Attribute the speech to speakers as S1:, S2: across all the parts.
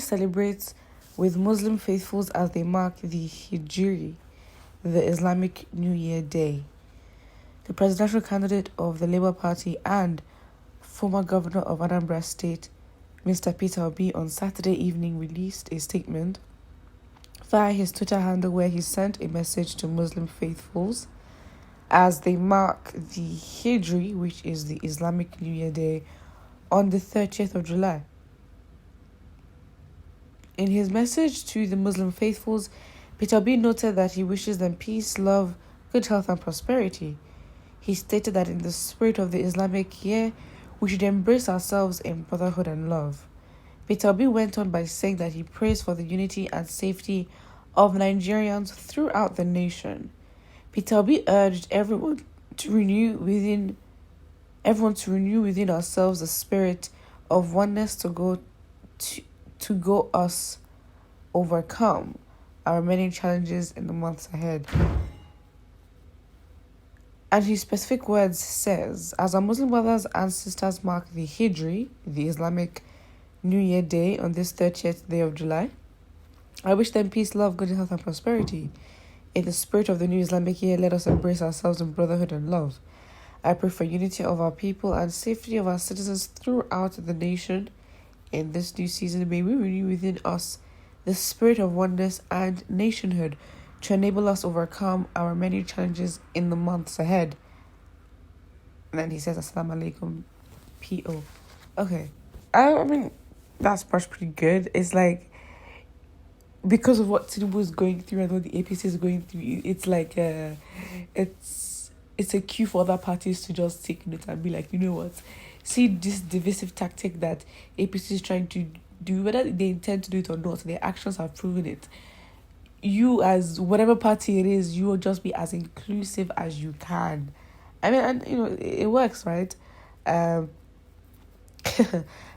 S1: celebrates with Muslim faithfuls as they mark the Hijri, the Islamic New Year Day. The presidential candidate of the Labour Party and former governor of Anambra State, Mr. Peter Obi, on Saturday evening released a statement via his Twitter handle where he sent a message to Muslim faithfuls as they mark the Hijri, which is the Islamic New Year Day, on the 30th of July. In his message to the Muslim faithfuls, Peter Obi noted that he wishes them peace, love, good health and prosperity. He stated that in the spirit of the Islamic year, we should embrace ourselves in brotherhood and love. Peter Obi went on by saying that he prays for the unity and safety of Nigerians throughout the nation. Peter Obi urged everyone to renew within ourselves the spirit of oneness to go us overcome our many challenges in the months ahead. And his specific words says, as our Muslim brothers and sisters mark the Hijri, the Islamic New Year Day, on this 30th day of July, I wish them peace, love, good health and prosperity. In the spirit of the new Islamic year, let us embrace ourselves in brotherhood and love. I pray for unity of our people and safety of our citizens throughout the nation. In this new season, may we renew within us the spirit of oneness and nationhood to enable us overcome our many challenges in the months ahead. And then he says, Assalamu alaikum, P.O. Okay. I mean, that's pretty good. It's like, because of what Tinubu is going through and what the APC is going through, it's like it's a cue for other parties to just take note and be like, you know what, see this divisive tactic that APC is trying to do, whether they intend to do it or not, their actions have proven it. You, as whatever party it is, you will just be as inclusive as you can. I mean, and you know, it works, right?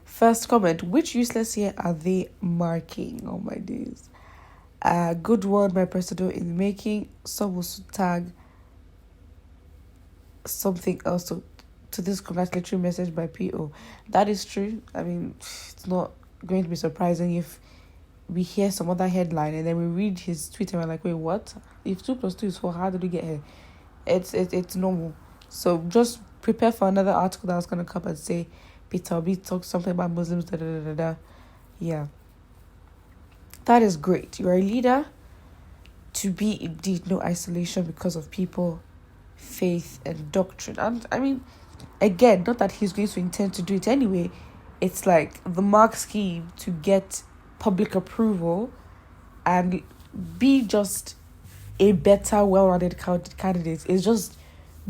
S1: First comment, which useless year are they marking? Oh my days. Good one by Presido in the making. Some will tag something else to this congratulatory message by P.O. That is true. I mean, it's not going to be surprising if we hear some other headline and then we read his tweet and we're like, wait, what? If 2 + 2 is 4, how did we get here? It's normal. So just prepare for another article that's going to come and say, Peter Obi talks something about Muslims, Yeah. That is great. You are a leader to be indeed no isolation because of people, faith, and doctrine. And I mean, again, not that he's going to intend to do it anyway. It's like the mark scheme to get public approval and be just a better, well-rounded candidate is just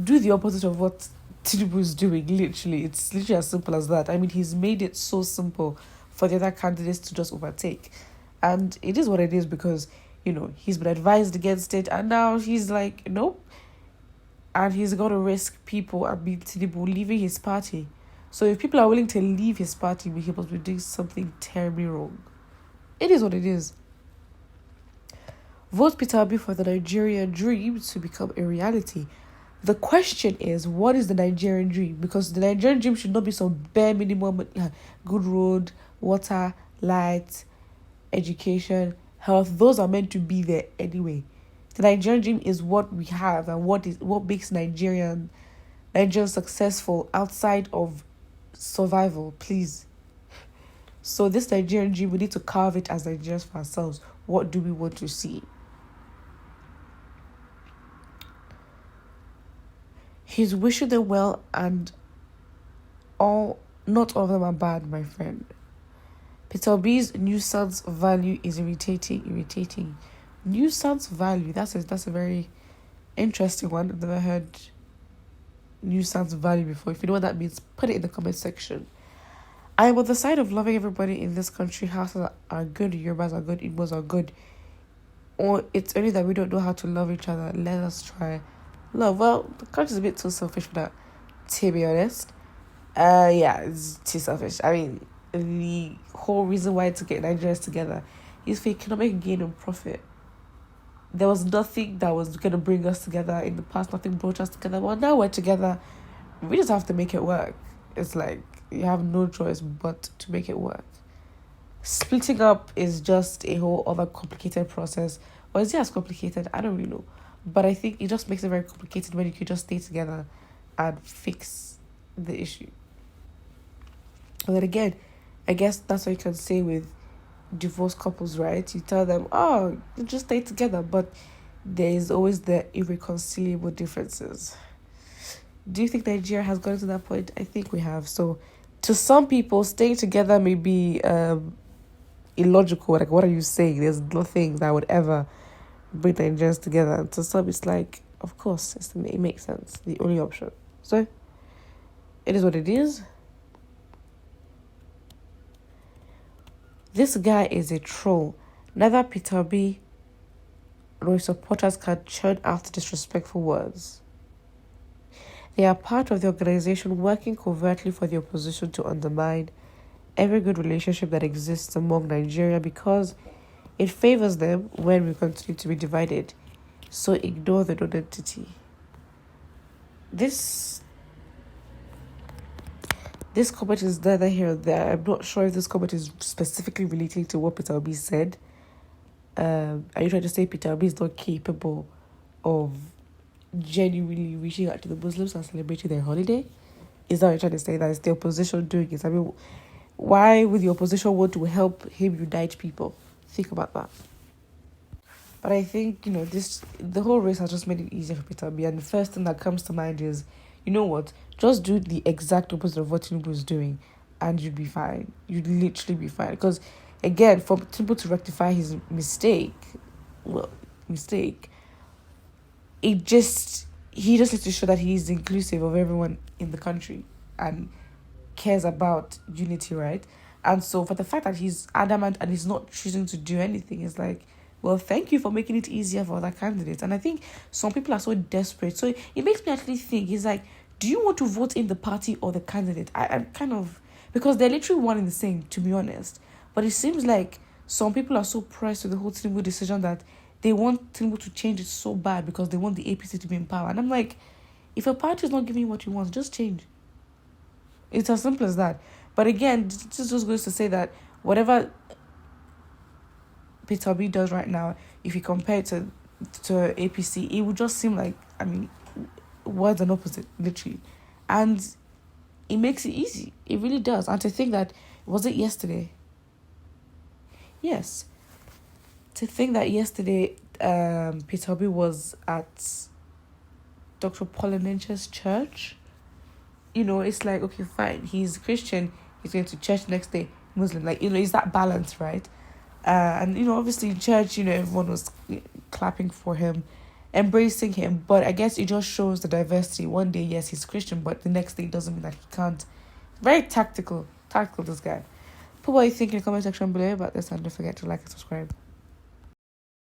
S1: do the opposite of what Tinubu is doing, literally. It's literally as simple as that. I mean, he's made it so simple for the other candidates to just overtake. And it is what it is because, you know, he's been advised against it and now he's like, nope. And he's going to risk people and Tinubu leaving his party. So if people are willing to leave his party, he must be doing something terribly wrong. It is what it is. Vote Peter Obi for the Nigerian dream to become a reality. The question is, what is the Nigerian dream? Because the Nigerian dream should not be some bare minimum good road, water, light, education, health. Those are meant to be there anyway. The Nigerian dream is what we have and what makes Nigerian successful outside of survival, please. So this Nigerian dream, we need to carve it as Nigerians for ourselves. What do we want to see? He's wishing them well and not all of them are bad, my friend. Peter Obi's nuisance value is irritating. Nuisance value, that's a very interesting one. I've never heard nuisance value before. If you know what that means, put it in the comment section. I am on the side of loving everybody in this country. Hausas are good, Yorubas are good, Igbos are good. Or it's only that we don't know how to love each other. Let us try love. Well, the country's a bit too selfish for that, to be honest. Yeah, it's too selfish. I mean, the whole reason why to get Nigerians together is for economic gain and profit. There was nothing that was going to bring us together in the past. Nothing brought us together. Well, now we're together. We just have to make it work. It's like you have no choice but to make it work. Splitting up is just a whole other complicated process. Or is it as complicated? I don't really know. But I think it just makes it very complicated when you could just stay together and fix the issue. But then again, I guess that's what you can say with divorced couples, right? You tell them, oh, you just stay together, but there is always the irreconcilable differences. Do you think Nigeria has gotten to that point? I think we have. So, to some people, staying together may be illogical. Like, what are you saying? There's nothing that would ever bring Nigerians together. And to some, it's like, of course, it makes sense. The only option. So, it is what it is. This guy is a troll. Neither Peter B nor his supporters can churn out disrespectful words. They are part of the organization working covertly for the opposition to undermine every good relationship that exists among Nigeria because it favors them when we continue to be divided. So ignore the non-entity. This comment is neither here or there. I'm not sure if this comment is specifically relating to what Peter Obi said. Are you trying to say Peter Obi is not capable of genuinely reaching out to the Muslims and celebrating their holiday? Is that what you're trying to say? That it's the opposition doing it? I mean, why would the opposition want to help him unite people? Think about that. But I think, the whole race has just made it easier for Peter Obi. And the first thing that comes to mind is, you know what? Just do the exact opposite of what Tinubu is doing and you'd be fine. You'd literally be fine. Because, again, for Tinubu to rectify his mistake, he just needs to show that he is inclusive of everyone in the country and cares about unity, right? And so for the fact that he's adamant and he's not choosing to do anything, it's like, well, thank you for making it easier for other candidates. And I think some people are so desperate. So it makes me actually think, it's like, do you want to vote in the party or the candidate? I'm kind of, because they're literally one and the same, to be honest. But it seems like some people are so pressed with the whole Tinubu decision that they want Tinubu to change it so bad because they want the APC to be in power. And I'm like, if a party is not giving you what you want, just change. It's as simple as that. But again, this just goes to say that whatever Peter Obi does right now, if you compare it to APC, it would just seem like, words and opposite, literally. And it makes it easy. It really does. And to think that, was it yesterday? Yes. To think that yesterday, Peter Obi was at Dr. Polinenche's church. It's like, okay, fine. He's Christian. He's going to church next day, Muslim. Like, it's that balance, right? And, obviously in church, everyone was clapping for him, embracing him. But I guess it just shows the diversity. One day, yes, he's Christian, but the next day it doesn't mean that he can't. Very tactical, this guy. Put what you think in the comment section below about this and don't forget to like and subscribe.